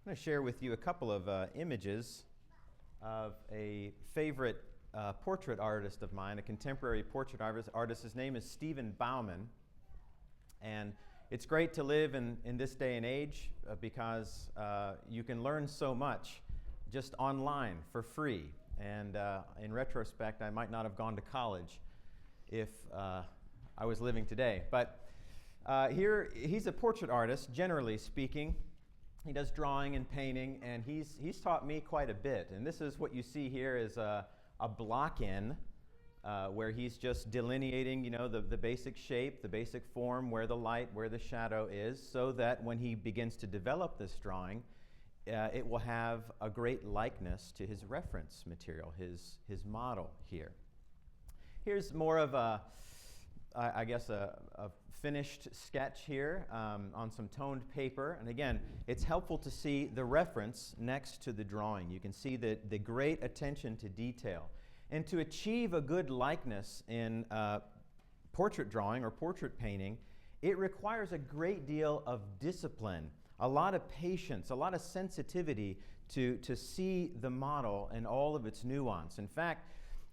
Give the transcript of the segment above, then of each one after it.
I'm going to share with you a couple of images of a favorite portrait artist of mine, a contemporary portrait artist. His name is Stephen Bauman. And it's great to live in this day and age because you can learn so much just online for free. And in retrospect, I might not have gone to college if I was living today. But here, he's a portrait artist, generally speaking. He does drawing and painting, and he's taught me quite a bit. And this is what you see here is a block-in where he's just delineating, the basic shape, the basic form, where the light, where the shadow is, so that when he begins to develop this drawing, it will have a great likeness to his reference material, his model here. Here's more of a finished sketch here on some toned paper. And again, it's helpful to see the reference next to the drawing. You can see the great attention to detail. And to achieve a good likeness in portrait drawing or portrait painting, it requires a great deal of discipline, a lot of patience, a lot of sensitivity to see the model and all of its nuance. In fact,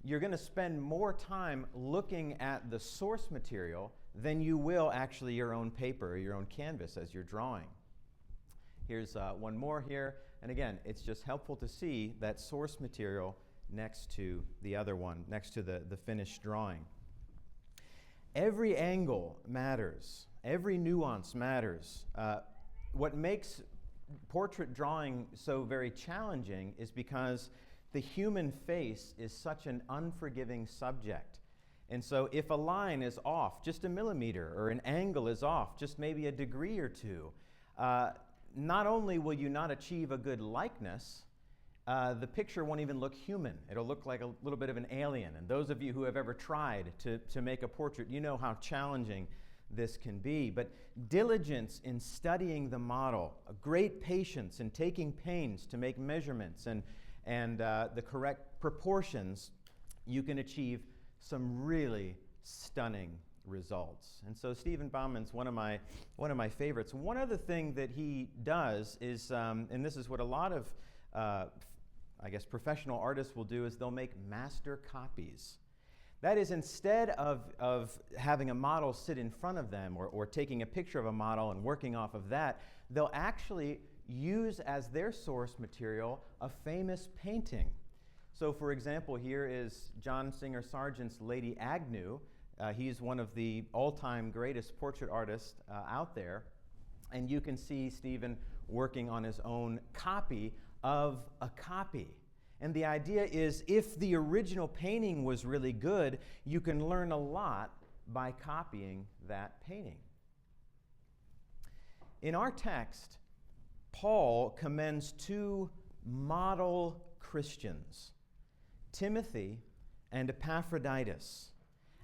you're going to spend more time looking at the source material than you will actually your own paper or your own canvas as you're drawing. Here's one more here. And again, it's just helpful to see that source material next to the other one, next to the finished drawing. Every angle matters. Every nuance matters. What makes portrait drawing so very challenging is because the human face is such an unforgiving subject. And so if a line is off just a millimeter or an angle is off just maybe a degree or two, not only will you not achieve a good likeness, the picture won't even look human. It'll look like a little bit of an alien. And those of you who have ever tried to make a portrait, you know how challenging this can be. But diligence in studying the model, a great patience in taking pains to make measurements and the correct proportions, you can achieve some really stunning results. And so Stephen Bauman's one of my favorites. One other thing that he does is, and this is what a lot of professional artists will do, is they'll make master copies. That is, instead of having a model sit in front of them or taking a picture of a model and working off of that, they'll actually use as their source material a famous painting. So, for example, here is John Singer Sargent's Lady Agnew. He's one of the all-time greatest portrait artists out there. And you can see Stephen working on his own copy of a copy. And the idea is, if the original painting was really good, you can learn a lot by copying that painting. In our text, Paul commends two model Christians, Timothy and Epaphroditus.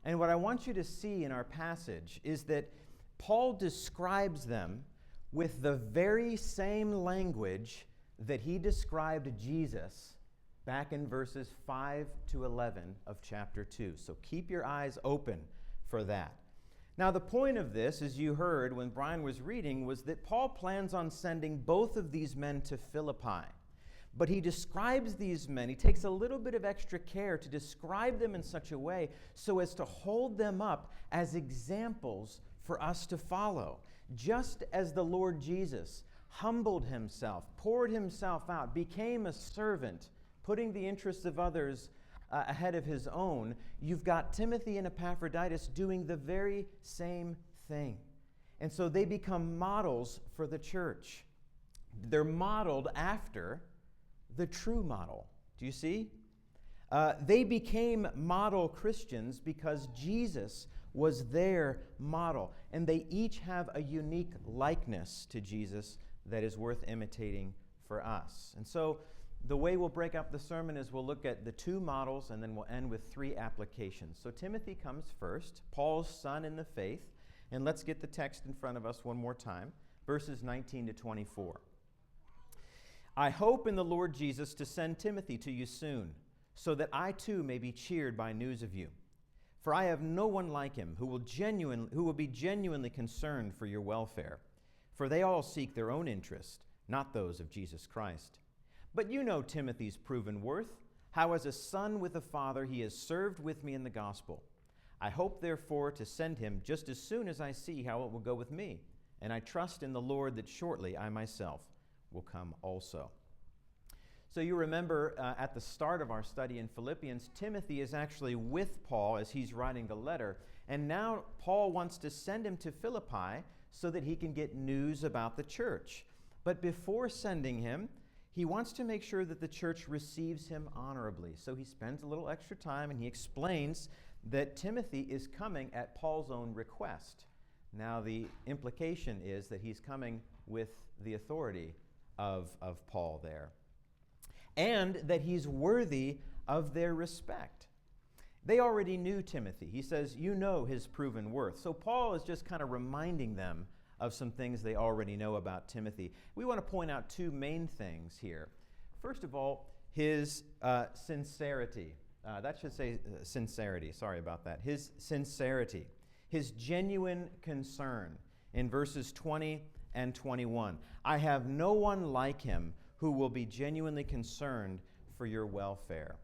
And what I want you to see in our passage is that Paul describes them with the very same language that he described Jesus back in verses 5 to 11 of chapter 2. So keep your eyes open for that. Now, the point of this, as you heard when Brian was reading, was that Paul plans on sending both of these men to Philippi. But he describes these men, he takes a little bit of extra care to describe them in such a way so as to hold them up as examples for us to follow. Just as the Lord Jesus humbled himself, poured himself out, became a servant, putting the interests of others ahead of his own, you've got Timothy and Epaphroditus doing the very same thing. And so they become models for the church. They're modeled after the true model. Do you see? They became model Christians because Jesus was their model. And they each have a unique likeness to Jesus that is worth imitating for us. And so the way we'll break up the sermon is we'll look at the two models and then we'll end with three applications. So Timothy comes first, Paul's son in the faith. And let's get the text in front of us one more time, verses 19 to 24. I hope in the Lord Jesus to send Timothy to you soon, so that I too may be cheered by news of you. For I have no one like him who will be genuinely concerned for your welfare. For they all seek their own interest, not those of Jesus Christ. But you know Timothy's proven worth, how as a son with a father he has served with me in the gospel. I hope, therefore, to send him just as soon as I see how it will go with me, and I trust in the Lord that shortly I myself will come also. So you remember at the start of our study in Philippians, Timothy is actually with Paul as he's writing the letter, and now Paul wants to send him to Philippi so that he can get news about the church. But before sending him, he wants to make sure that the church receives him honorably. So he spends a little extra time and he explains that Timothy is coming at Paul's own request. Now the implication is that he's coming with the authority of Paul there, and that he's worthy of their respect. They already knew Timothy. He says, you know his proven worth. So Paul is just kind of reminding them of some things they already know about Timothy. We want to point out two main things here. First of all, his sincerity. That should say sincerity. Sorry about that. His sincerity. His genuine concern in verses 20 and 21. I have no one like him who will be genuinely concerned for your welfare.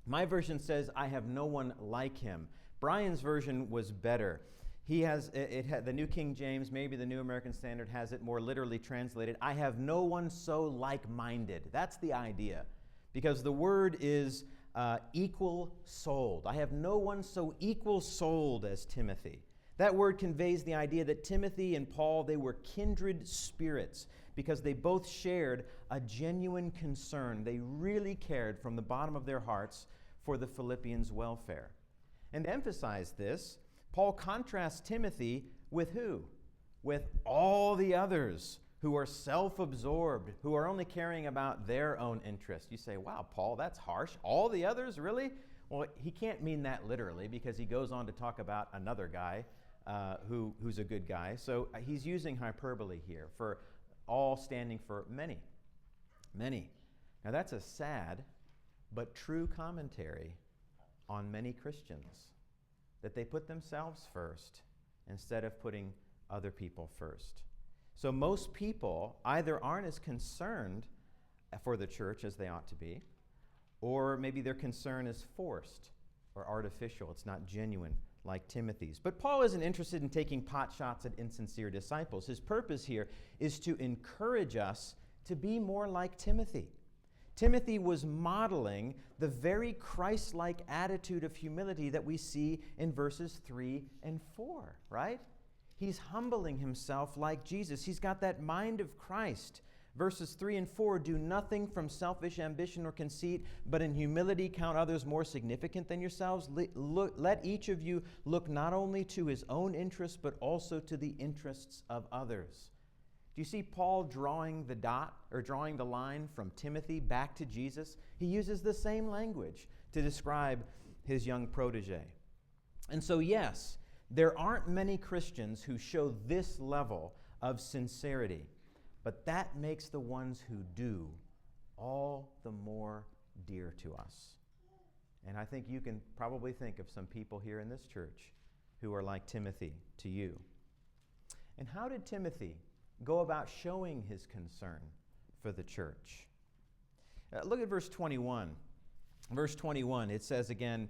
My version says, I have no one like him. Brian's version was better. He has, the New King James, maybe the New American Standard has it more literally translated, I have no one so like-minded. That's the idea, because the word is equal-souled. I have no one so equal-souled as Timothy. That word conveys the idea that Timothy and Paul, they were kindred spirits because they both shared a genuine concern. They really cared from the bottom of their hearts for the Philippians' welfare. And to emphasize this, Paul contrasts Timothy with who? With all the others who are self-absorbed, who are only caring about their own interest. You say, wow, Paul, that's harsh. All the others, really? Well, he can't mean that literally because he goes on to talk about another guy who's a good guy. So he's using hyperbole here for all standing for many. Many. Now that's a sad but true commentary on many Christians, that they put themselves first instead of putting other people first. So most people either aren't as concerned for the church as they ought to be, or maybe their concern is forced or artificial. It's not genuine like Timothy's. But Paul isn't interested in taking pot shots at insincere disciples. His purpose here is to encourage us to be more like Timothy. Timothy was modeling the very Christ-like attitude of humility that we see in verses 3 and 4, right? He's humbling himself like Jesus. He's got that mind of Christ. Verses 3 and 4, do nothing from selfish ambition or conceit, but in humility count others more significant than yourselves. Let each of you look not only to his own interests, but also to the interests of others. Do you see Paul drawing the line from Timothy back to Jesus? He uses the same language to describe his young protege. And so, yes, there aren't many Christians who show this level of sincerity. But that makes the ones who do all the more dear to us. And I think you can probably think of some people here in this church who are like Timothy to you. And how did Timothy go about showing his concern for the church? Look at verse 21. Verse 21, it says again,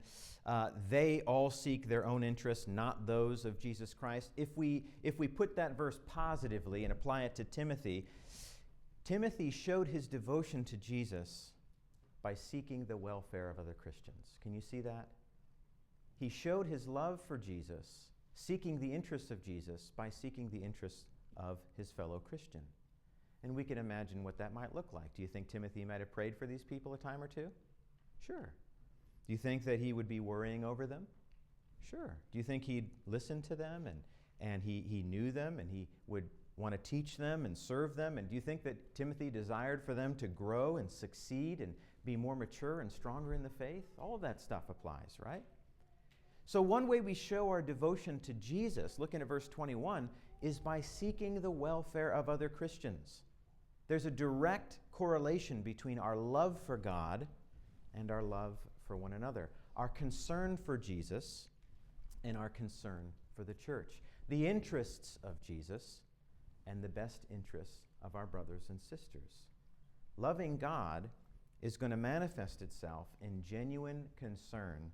they all seek their own interests, not those of Jesus Christ. If we put that verse positively and apply it to Timothy, Timothy showed his devotion to Jesus by seeking the welfare of other Christians. Can you see that? He showed his love for Jesus, seeking the interests of Jesus by seeking the interests of his fellow Christian. And we can imagine what that might look like. Do you think Timothy might have prayed for these people a time or two? Sure. Do you think that he would be worrying over them? Sure. Do you think he'd listen to them and he knew them and he would want to teach them and serve them? And do you think that Timothy desired for them to grow and succeed and be more mature and stronger in the faith? All of that stuff applies, right? So one way we show our devotion to Jesus, looking at verse 21, is by seeking the welfare of other Christians. There's a direct correlation between our love for God and our love for one another, our concern for Jesus and our concern for the church, the interests of Jesus and the best interests of our brothers and sisters. Loving God is going to manifest itself in genuine concern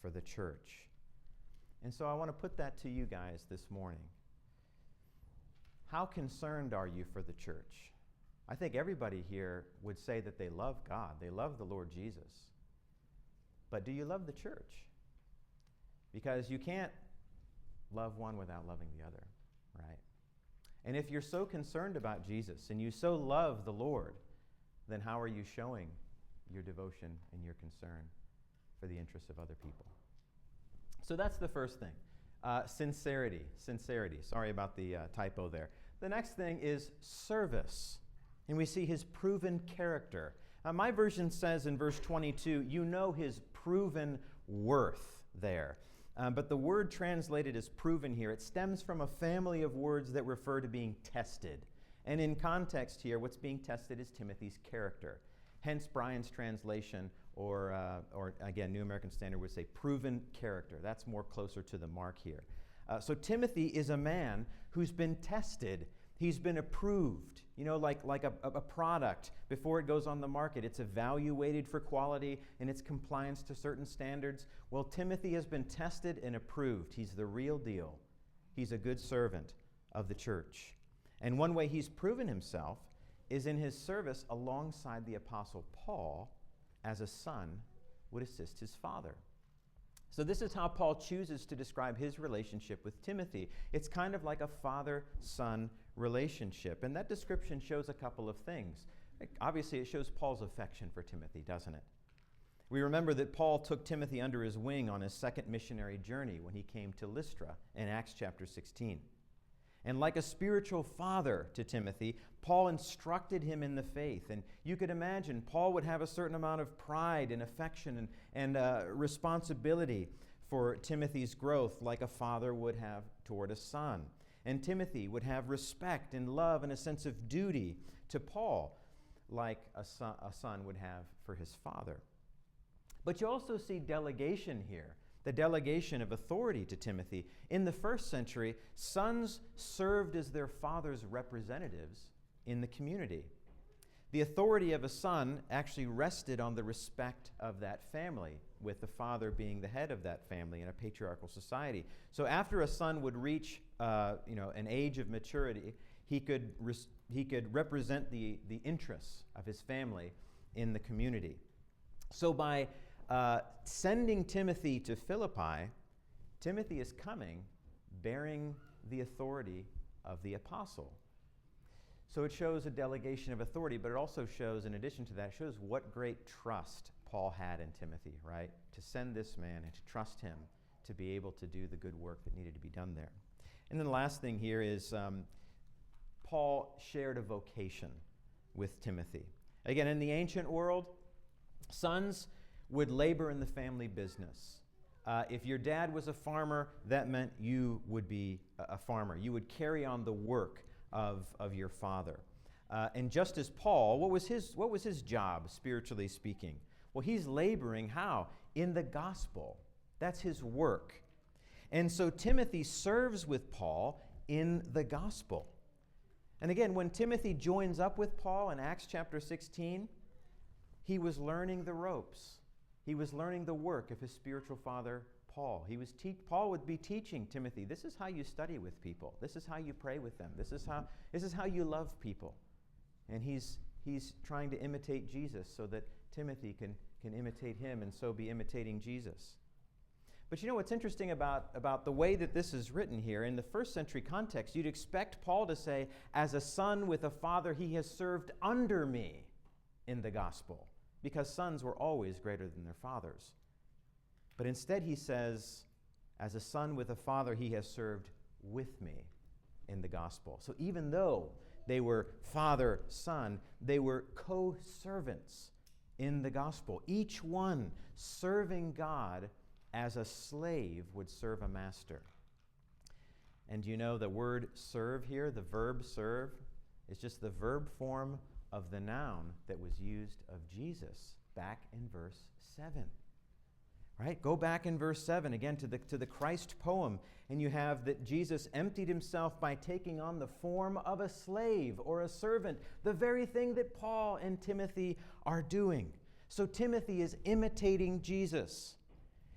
for the church. And so I want to put that to you guys this morning. How concerned are you for the church? I think everybody here would say that they love God. They love the Lord Jesus. But do you love the church? Because you can't love one without loving the other, right? And if you're so concerned about Jesus and you so love the Lord, then how are you showing your devotion and your concern for the interests of other people? So that's the first thing. Sincerity. Sorry about the typo there. The next thing is service. And we see his proven character. My version says in verse 22, you know his proven worth there. But the word translated as proven here, it stems from a family of words that refer to being tested. And in context here, what's being tested is Timothy's character. Hence, Brian's translation, or again, New American Standard would say proven character. That's more closer to the mark here. So Timothy is a man who's been tested. He's been approved, like a product before it goes on the market. It's evaluated for quality and its compliance to certain standards. Well, Timothy has been tested and approved. He's the real deal. He's a good servant of the church. And one way he's proven himself is in his service alongside the Apostle Paul as a son would assist his father. So this is how Paul chooses to describe his relationship with Timothy. It's kind of like a father-son relationship. And that description shows a couple of things. Obviously, it shows Paul's affection for Timothy, doesn't it? We remember that Paul took Timothy under his wing on his second missionary journey when he came to Lystra in Acts chapter 16. And like a spiritual father to Timothy, Paul instructed him in the faith. And you could imagine Paul would have a certain amount of pride and affection and responsibility for Timothy's growth like a father would have toward a son. And Timothy would have respect and love and a sense of duty to Paul like a son would have for his father. But you also see delegation here. The delegation of authority to Timothy. In the first century, sons served as their father's representatives in the community. The authority of a son actually rested on the respect of that family, with the father being the head of that family in a patriarchal society. So after a son would reach an age of maturity, he could represent the interests of his family in the community. So by sending Timothy to Philippi, Timothy is coming bearing the authority of the apostle. So it shows a delegation of authority, but it also shows, in addition to that, shows what great trust Paul had in Timothy, right? To send this man and to trust him to be able to do the good work that needed to be done there. And then the last thing here is Paul shared a vocation with Timothy. Again, in the ancient world, sons would labor in the family business. If your dad was a farmer, that meant you would be a farmer. You would carry on the work of your father. And just as Paul, what was his job, spiritually speaking? Well, he's laboring how? In the gospel. That's his work. And so Timothy serves with Paul in the gospel. And again, when Timothy joins up with Paul in Acts chapter 16, he was learning the ropes. He was learning the work of his spiritual father, Paul. Paul would be teaching Timothy, this is how you study with people. This is how you pray with them. This is how you love people. And he's trying to imitate Jesus so that Timothy can imitate him and so be imitating Jesus. But what's interesting about the way that this is written here, in the first century context, you'd expect Paul to say, as a son with a father, he has served under me in the gospel. Because sons were always greater than their fathers. But instead he says, as a son with a father, he has served with me in the gospel. So even though they were father, son, they were co-servants in the gospel. Each one serving God as a slave would serve a master. And the word serve here, the verb serve, is just the verb form of the noun that was used of Jesus back in verse 7. Right? Go back in verse 7 again to the Christ poem, and you have that Jesus emptied himself by taking on the form of a slave or a servant, the very thing that Paul and Timothy are doing. So Timothy is imitating Jesus.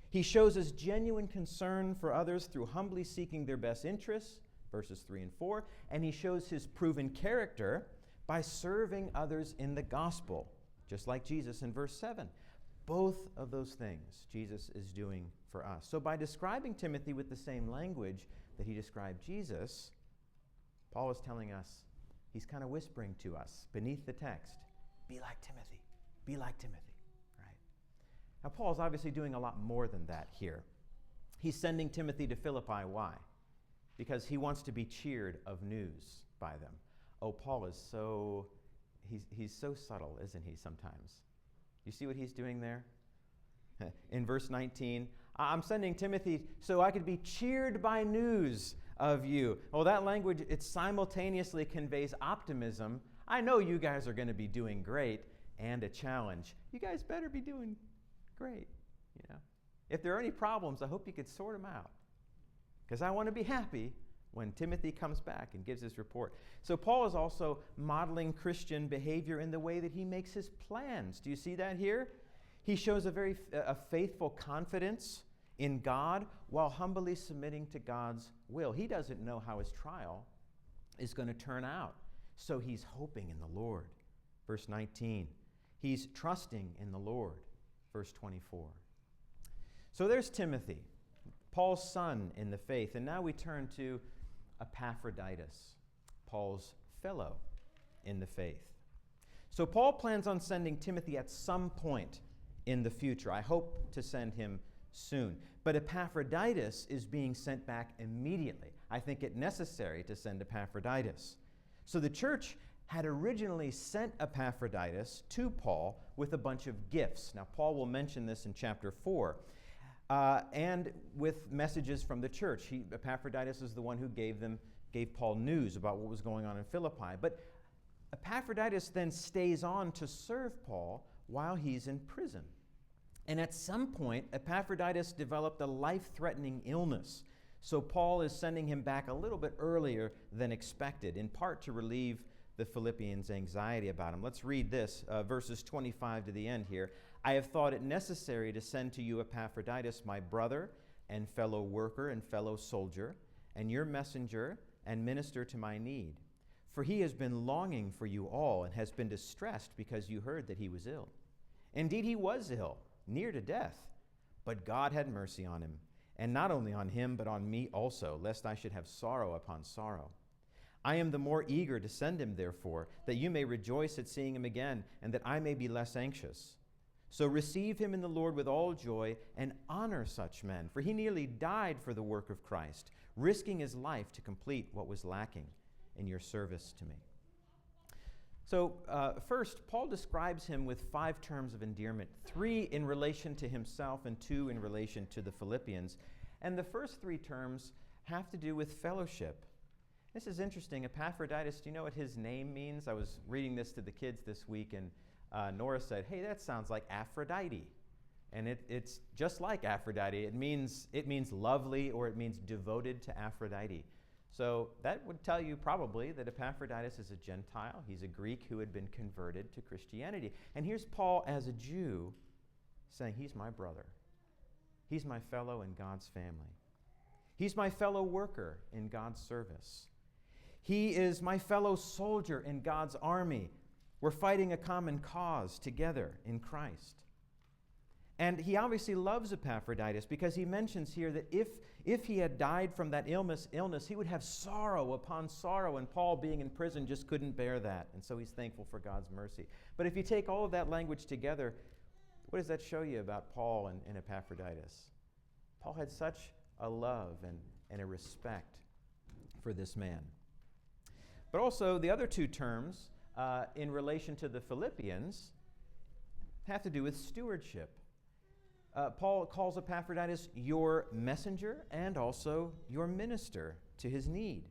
He shows his genuine concern for others through humbly seeking their best interests, verses 3 and 4, and he shows his proven character by serving others in the gospel, just like Jesus in verse 7. Both of those things Jesus is doing for us. So by describing Timothy with the same language that he described Jesus, Paul is telling us, he's kind of whispering to us beneath the text, be like Timothy, be like Timothy, right? Now Paul's obviously doing a lot more than that here. He's sending Timothy to Philippi. Why? Because he wants to be cheered of news by them. Oh, Paul is he's so subtle, isn't he, sometimes? You see what he's doing there? In verse 19, I'm sending Timothy so I could be cheered by news of you. Well, that language, it simultaneously conveys optimism. I know you guys are going to be doing great, and a challenge. You guys better be doing great. You know, if there are any problems, I hope you could sort them out, because I want to be happy when Timothy comes back and gives his report. So Paul is also modeling Christian behavior in the way that he makes his plans. Do you see that here? He shows a faithful confidence in God while humbly submitting to God's will. He doesn't know how his trial is going to turn out, so he's hoping in the Lord. Verse 19, he's trusting in the Lord. Verse 24. So there's Timothy, Paul's son in the faith. And now we turn to Epaphroditus, Paul's fellow in the faith. So Paul plans on sending Timothy at some point in the future. I hope to send him soon. But Epaphroditus is being sent back immediately. I think it necessary to send Epaphroditus. So the church had originally sent Epaphroditus to Paul with a bunch of gifts. Now, Paul will mention this in chapter 4. And with messages from the church. Epaphroditus is the one who gave Paul news about what was going on in Philippi. But Epaphroditus then stays on to serve Paul while he's in prison. And at some point, Epaphroditus developed a life-threatening illness. So Paul is sending him back a little bit earlier than expected, in part to relieve the Philippians' anxiety about him. Let's read this, verses 25 to the end here. I have thought it necessary to send to you Epaphroditus, my brother and fellow worker and fellow soldier, and your messenger and minister to my need. For he has been longing for you all and has been distressed because you heard that he was ill. Indeed, he was ill, near to death, but God had mercy on him, and not only on him, but on me also, lest I should have sorrow upon sorrow. I am the more eager to send him, therefore, that you may rejoice at seeing him again, and that I may be less anxious. So receive him in the Lord with all joy and honor such men, for he nearly died for the work of Christ, risking his life to complete what was lacking in your service to me. So first, Paul describes him with 5 terms of endearment, 3 in relation to himself and 2 in relation to the Philippians. And the first 3 terms have to do with fellowship. This is interesting. Epaphroditus, do you know what his name means? I was reading this to the kids this week, and Nora said, hey, that sounds like Aphrodite. And it's just like Aphrodite. It means lovely, or it means devoted to Aphrodite. So that would tell you probably that Epaphroditus is a Gentile. He's a Greek who had been converted to Christianity. And here's Paul as a Jew saying, he's my brother. He's my fellow in God's family. He's my fellow worker in God's service. He is my fellow soldier in God's army. We're fighting a common cause together in Christ. And he obviously loves Epaphroditus because he mentions here that if he had died from that illness, he would have sorrow upon sorrow, and Paul, being in prison, just couldn't bear that. And so he's thankful for God's mercy. But if you take all of that language together, what does that show you about Paul and Epaphroditus? Paul had such a love and a respect for this man. But also, the other 2 terms in relation to the Philippians have to do with stewardship. Paul calls Epaphroditus your messenger and also your minister to his need.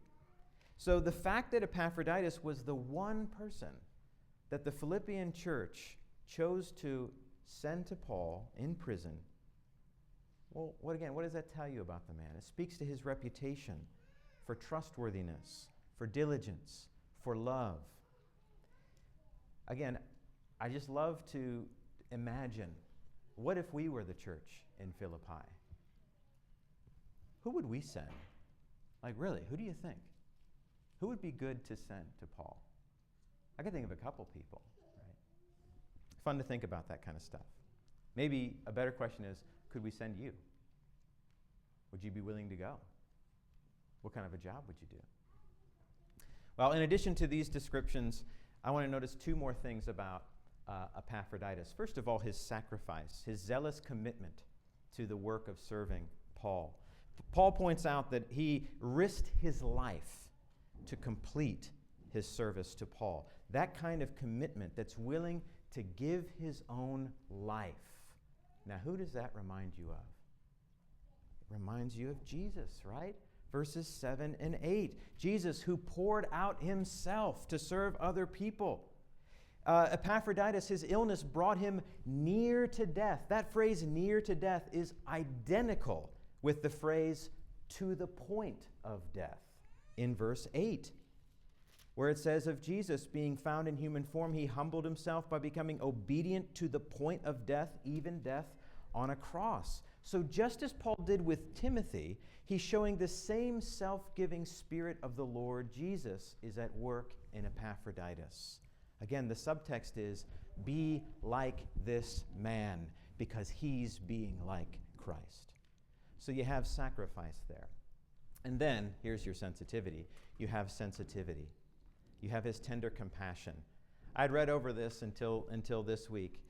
So the fact that Epaphroditus was the one person that the Philippian church chose to send to Paul in prison Well, what does that tell you about the man? It speaks to his reputation for trustworthiness, for diligence, for love. Again, I just love to imagine, what if we were the church in Philippi? Who would we send? Like, really, who do you think? Who would be good to send to Paul? I can think of a couple people, right? Fun to think about that kind of stuff. Maybe a better question is, could we send you? Would you be willing to go? What kind of a job would you do? Well, in addition to these descriptions, I want to notice two more things about Epaphroditus. First of all, his sacrifice, his zealous commitment to the work of serving Paul. Paul points out that he risked his life to complete his service to Paul. That kind of commitment that's willing to give his own life. Now, who does that remind you of? It reminds you of Jesus, right? Verses 7 and 8. Jesus, who poured out himself to serve other people. Epaphroditus, his illness brought him near to death. That phrase, near to death, is identical with the phrase, to the point of death, in verse 8, where it says of Jesus, being found in human form, he humbled himself by becoming obedient to the point of death, even death on a cross. So just as Paul did with Timothy, he's showing the same self-giving spirit of the Lord Jesus is at work in Epaphroditus. Again, the subtext is, be like this man, because he's being like Christ. So you have sacrifice there. And then, here's your sensitivity. You have sensitivity. You have his tender compassion. I'd read over this until this week.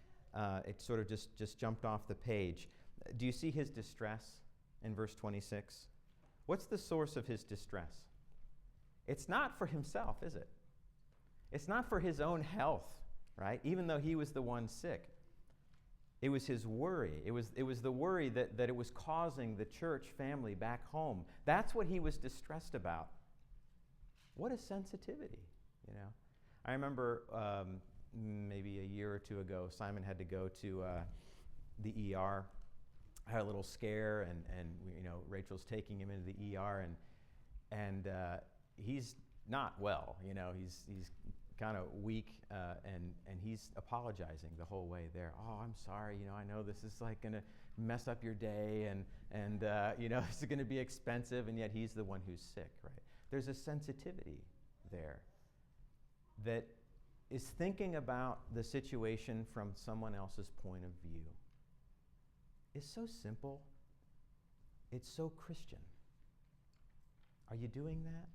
It sort of just jumped off the page. Do you see his distress in verse 26? What's the source of his distress? It's not for himself, is it? It's not for his own health, right? Even though he was the one sick. It was his worry. It was the worry that it was causing the church family back home. That's what he was distressed about. What a sensitivity, you know. I remember maybe a year or two ago, Simon had to go to the ER. I had a little scare, and you know, Rachel's taking him into the ER, and he's not well. You know, he's kind of weak, and he's apologizing the whole way there. Oh, I'm sorry. You know, I know this is like going to mess up your day, and you know, this is going to be expensive, and yet he's the one who's sick, right? There's a sensitivity there that is thinking about the situation from someone else's point of view. It's so simple. It's so Christian. Are you doing that?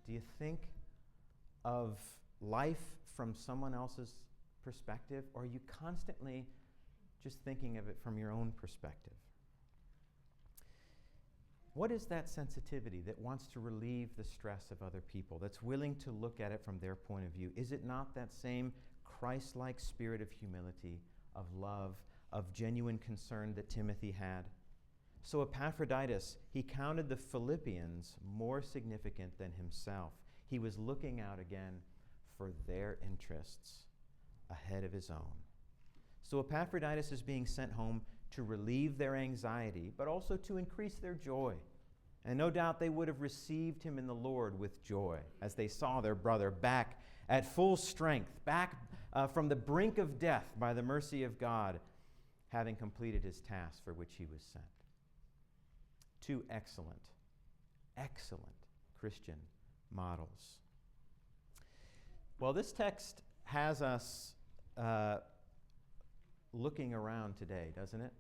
Do you think of life from someone else's perspective, or are you constantly just thinking of it from your own perspective? What is that sensitivity that wants to relieve the stress of other people, that's willing to look at it from their point of view? Is it not that same Christ-like spirit of humility, of love, of genuine concern that Timothy had? So Epaphroditus, he counted the Philippians more significant than himself. He was looking out again for their interests ahead of his own. So Epaphroditus is being sent home to relieve their anxiety, but also to increase their joy. And no doubt they would have received him in the Lord with joy as they saw their brother back at full strength, back from the brink of death by the mercy of God, having completed his task for which he was sent. Two excellent Christian models. Well, this text has us looking around today, doesn't it?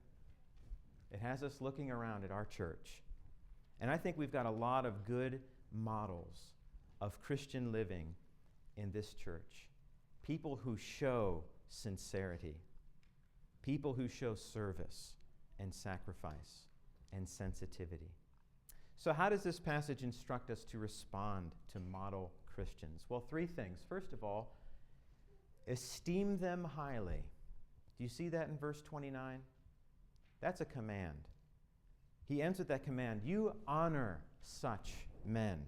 It has us looking around at our church. And I think we've got a lot of good models of Christian living in this church. People who show sincerity. People who show service and sacrifice and sensitivity. So how does this passage instruct us to respond to model Christians? Well, three things. First of all, esteem them highly. Do you see that in verse 29? That's a command. He ends with that command. You honor such men.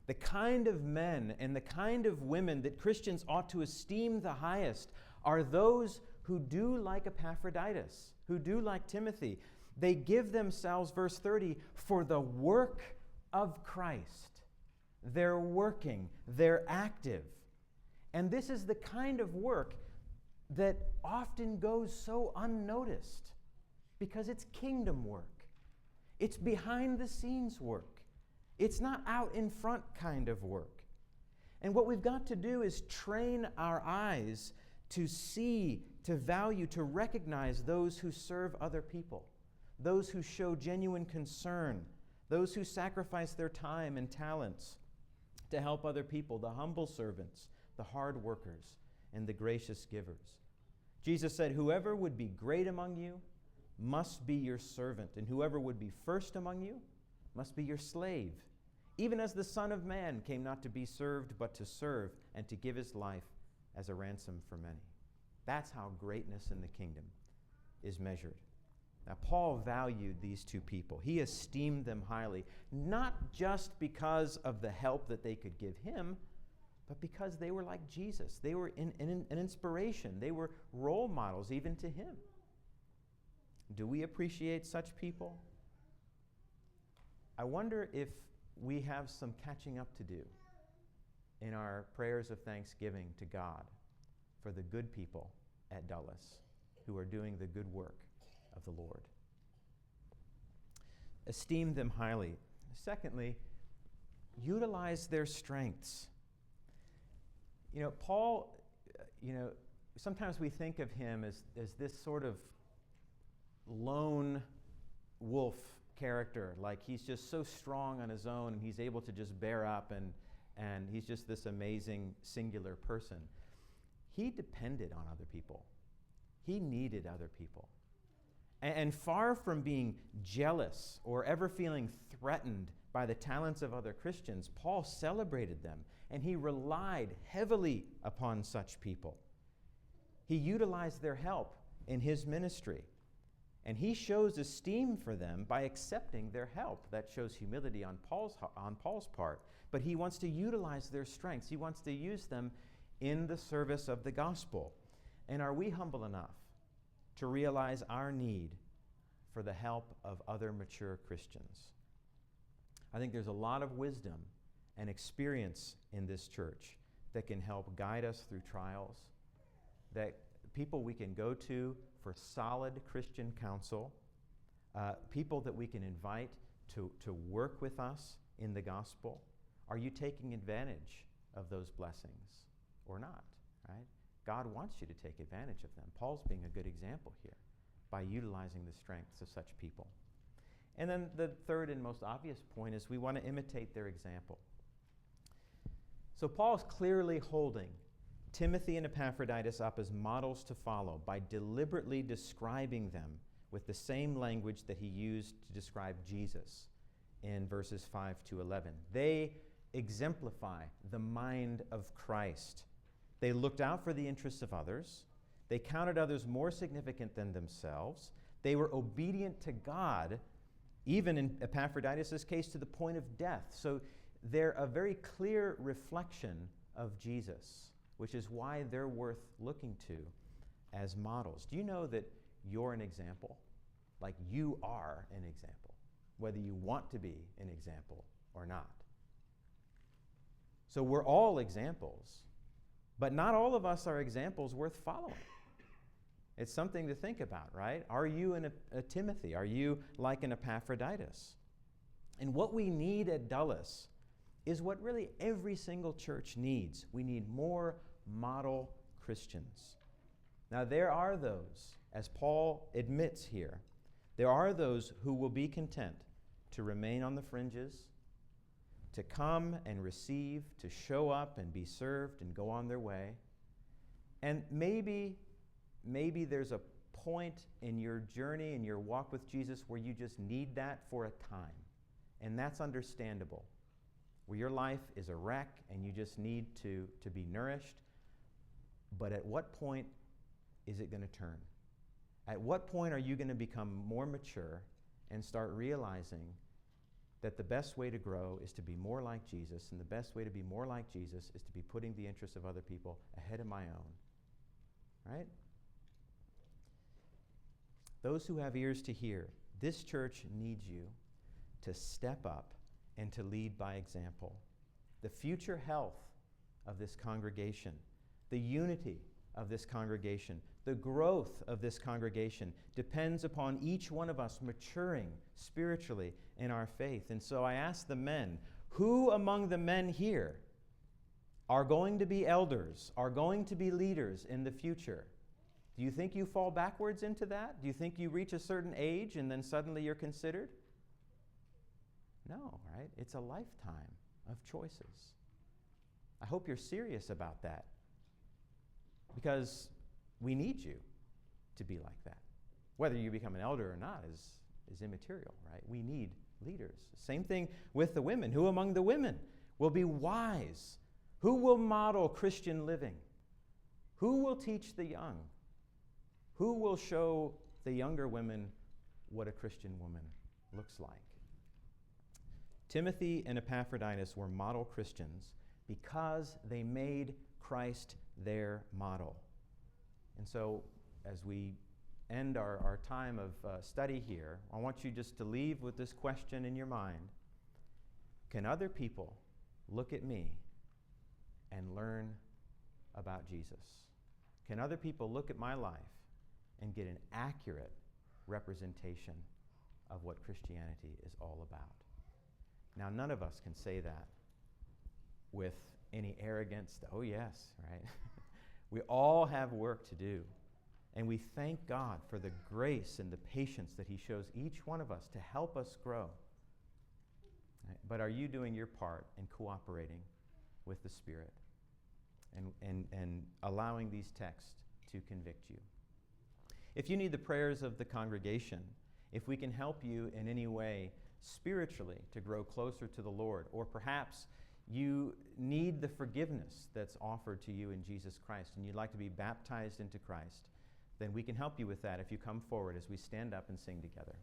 The kind of men and the kind of women that Christians ought to esteem the highest are those who do like Epaphroditus, who do like Timothy. They give themselves, verse 30, for the work of Christ. They're working, they're active. And this is the kind of work that often goes so unnoticed because it's kingdom work. It's behind the scenes work. It's not out in front kind of work. And what we've got to do is train our eyes to see, to value, to recognize those who serve other people, those who show genuine concern, those who sacrifice their time and talents to help other people, the humble servants, the hard workers, and the gracious givers. Jesus said, "Whoever would be great among you must be your servant, and whoever would be first among you must be your slave. Even as the Son of Man came not to be served, but to serve, and to give his life as a ransom for many." That's how greatness in the kingdom is measured. Now, Paul valued these two people. He esteemed them highly, not just because of the help that they could give him, but because they were like Jesus. They were an inspiration. They were role models even to him. Do we appreciate such people? I wonder if we have some catching up to do in our prayers of thanksgiving to God for the good people at Dulles who are doing the good work of the Lord. Esteem them highly. Secondly, utilize their strengths. Paul, sometimes we think of him as this sort of lone wolf character, like he's just so strong on his own and he's able to just bear up and he's just this amazing singular person. He depended on other people. He needed other people. And far from being jealous or ever feeling threatened by the talents of other Christians, Paul celebrated them and he relied heavily upon such people. He utilized their help in his ministry. And he shows esteem for them by accepting their help. That shows humility on Paul's part. But he wants to utilize their strengths. He wants to use them in the service of the gospel. And are we humble enough to realize our need for the help of other mature Christians? I think there's a lot of wisdom and experience in this church that can help guide us through trials, that people we can go to for solid Christian counsel, people that we can invite to work with us in the gospel. Are you taking advantage of those blessings or not? Right? God wants you to take advantage of them. Paul's being a good example here by utilizing the strengths of such people. And then the third and most obvious point is we want to imitate their example. So Paul's clearly holding Timothy and Epaphroditus up as models to follow by deliberately describing them with the same language that he used to describe Jesus in verses 5 to 11. They exemplify the mind of Christ. They looked out for the interests of others. They counted others more significant than themselves. They were obedient to God, even in Epaphroditus' case, to the point of death. So they're a very clear reflection of Jesus, which is why they're worth looking to as models. Do you know that you're an example? Like you are an example, whether you want to be an example or not. So we're all examples, but not all of us are examples worth following. It's something to think about, right? Are you a Timothy? Are you like an Epaphroditus? And what we need at Dulles is what really every single church needs. We need more model Christians. Now, there are those, as Paul admits here, there are those who will be content to remain on the fringes, to come and receive, to show up and be served and go on their way. And maybe there's a point in your journey, in your walk with Jesus, where you just need that for a time. And that's understandable. Where your life is a wreck and you just need to be nourished. But at what point is it going to turn? At what point are you going to become more mature and start realizing that the best way to grow is to be more like Jesus, and the best way to be more like Jesus is to be putting the interests of other people ahead of my own? Right? Those who have ears to hear, This church needs you to step up and to lead by example. The future health of this congregation, the unity of this congregation, the growth of this congregation depends upon each one of us maturing spiritually in our faith. And so I ask the men, who among the men here are going to be elders, are going to be leaders in the future? Do you think you fall backwards into that? Do you think you reach a certain age and then suddenly you're considered? No, right? It's a lifetime of choices. I hope you're serious about that, because we need you to be like that. Whether you become an elder or not is immaterial, right? We need leaders. Same thing with the women. Who among the women will be wise? Who will model Christian living? Who will teach the young? Who will show the younger women what a Christian woman looks like? Timothy and Epaphroditus were model Christians because they made Christ their model. And so, as we end our time of study here, I want you just to leave with this question in your mind. Can other people look at me and learn about Jesus? Can other people look at my life and get an accurate representation of what Christianity is all about? Now, none of us can say that with any arrogance. Oh, yes, right? We all have work to do. And we thank God for the grace and the patience that He shows each one of us to help us grow. Right? But are you doing your part in cooperating with the Spirit and allowing these texts to convict you? If you need the prayers of the congregation, if we can help you in any way spiritually to grow closer to the Lord, or perhaps you need the forgiveness that's offered to you in Jesus Christ and you'd like to be baptized into Christ, then we can help you with that if you come forward as we stand up and sing together.